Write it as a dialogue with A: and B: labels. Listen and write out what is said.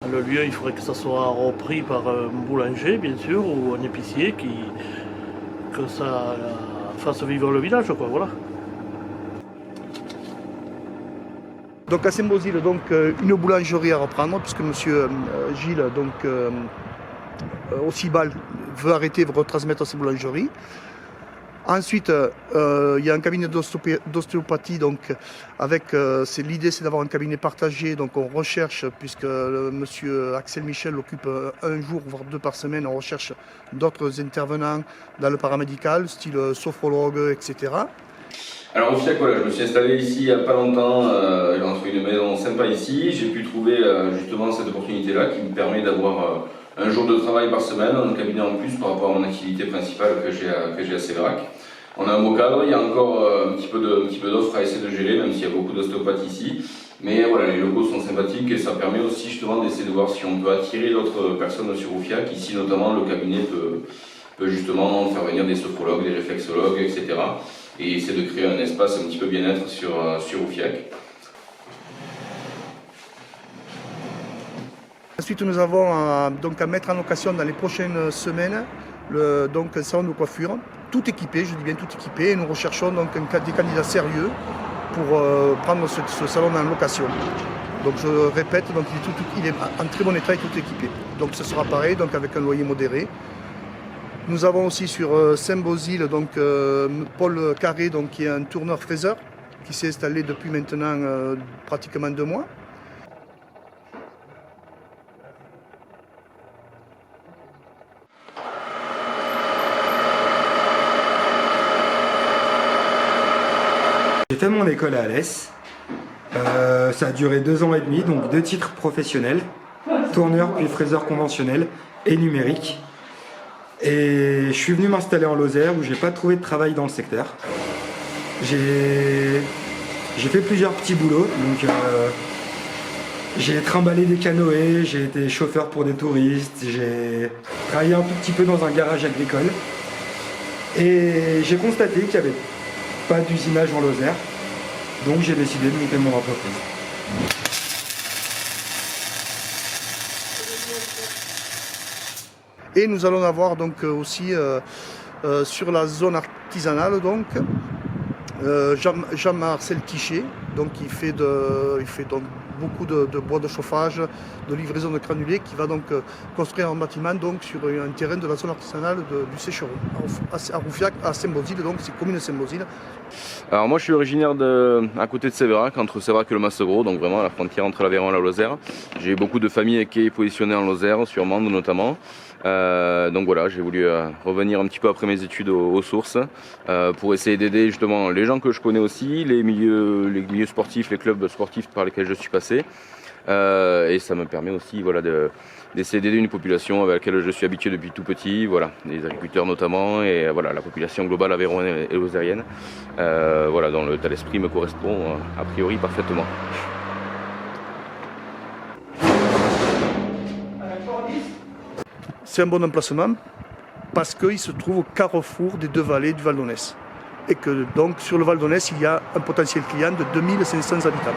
A: Le lieu, il faudrait que ça soit repris par un boulanger, bien sûr, ou un épicier, que ça fasse vivre le village, quoi, voilà.
B: Donc à Saint-Bosile, une boulangerie à reprendre, puisque M. Gilles, au Cibal, veut arrêter, veut retransmettre sa boulangerie. Ensuite, il y a un cabinet d'ostéopathie, l'idée c'est d'avoir un cabinet partagé, donc on recherche, puisque monsieur Axel Michel occupe un jour, voire 2 par semaine, on recherche d'autres intervenants dans le paramédical, style sophrologue, etc.
C: Alors au FIAC, voilà, je me suis installé ici il n'y a pas longtemps, j'ai trouvé une maison sympa ici, j'ai pu trouver justement cette opportunité-là qui me permet d'avoir un jour de travail par semaine, un cabinet en plus par rapport à mon activité principale que j'ai à Sévérac. On a un beau cadre, il y a encore un petit peu d'offres à essayer de gérer, même s'il y a beaucoup d'ostéopathes ici. Mais voilà, les locaux sont sympathiques et ça permet aussi justement d'essayer de voir si on peut attirer d'autres personnes sur Roufiac. Ici notamment, le cabinet peut justement faire venir des sophrologues, des réflexologues, etc. Et essayer de créer un espace un petit peu bien-être sur Roufiac.
B: Ensuite, nous avons à mettre en location dans les prochaines semaines un salon de coiffure, tout équipé, je dis bien tout équipé, et nous recherchons des candidats sérieux pour prendre ce salon en location. Donc je répète, il est en très bon état et tout équipé. Donc ce sera pareil, avec un loyer modéré. Nous avons aussi sur Saint-Bosile Paul Carré, qui est un tourneur-fraiseur, qui s'est installé depuis maintenant pratiquement 2 mois.
D: J'ai fait mon école à Alès. Ça a duré 2 ans et demi, donc 2 titres professionnels, tourneur puis fraiseur conventionnel et numérique. Et je suis venu m'installer en Lozère où j'ai pas trouvé de travail dans le secteur. J'ai fait plusieurs petits boulots, j'ai trimballé des canoës, j'ai été chauffeur pour des touristes, j'ai travaillé un tout petit peu dans un garage agricole. Et j'ai constaté qu'il n'y avait pas d'usinage en Lozère, donc j'ai décidé de monter mon entreprise.
B: Et nous allons avoir aussi sur la zone artisanale Jean-Marcel Tichet, il fait beaucoup de bois de chauffage, de livraison de granulés, qui va construire un bâtiment sur un terrain de la zone artisanale du Sécheron, à Roufiac, à Saint-Bosile, c'est commune Saint-Bosile.
C: Alors moi je suis originaire à côté de Sévérac, entre Sévérac et le Massegros, donc vraiment à la frontière entre l'Aveyron et la Lozère. J'ai beaucoup de familles qui est positionnées en Lozère, sur Mende notamment. Donc voilà, j'ai voulu revenir un petit peu après mes études aux sources pour essayer d'aider justement les gens que je connais aussi, les milieux sportifs, les clubs sportifs par lesquels je suis passé. Et ça me permet aussi d'essayer d'aider une population avec laquelle je suis habitué depuis tout petit, les agriculteurs notamment, et la population globale aveyronnaise et lozérienne, dont l'état d'esprit me correspond a priori parfaitement.
B: C'est un bon emplacement parce qu'il se trouve au carrefour des 2 vallées du Val d'Aunesse. Et que sur le Val d'Aunesse, il y a un potentiel client de 2500 habitants.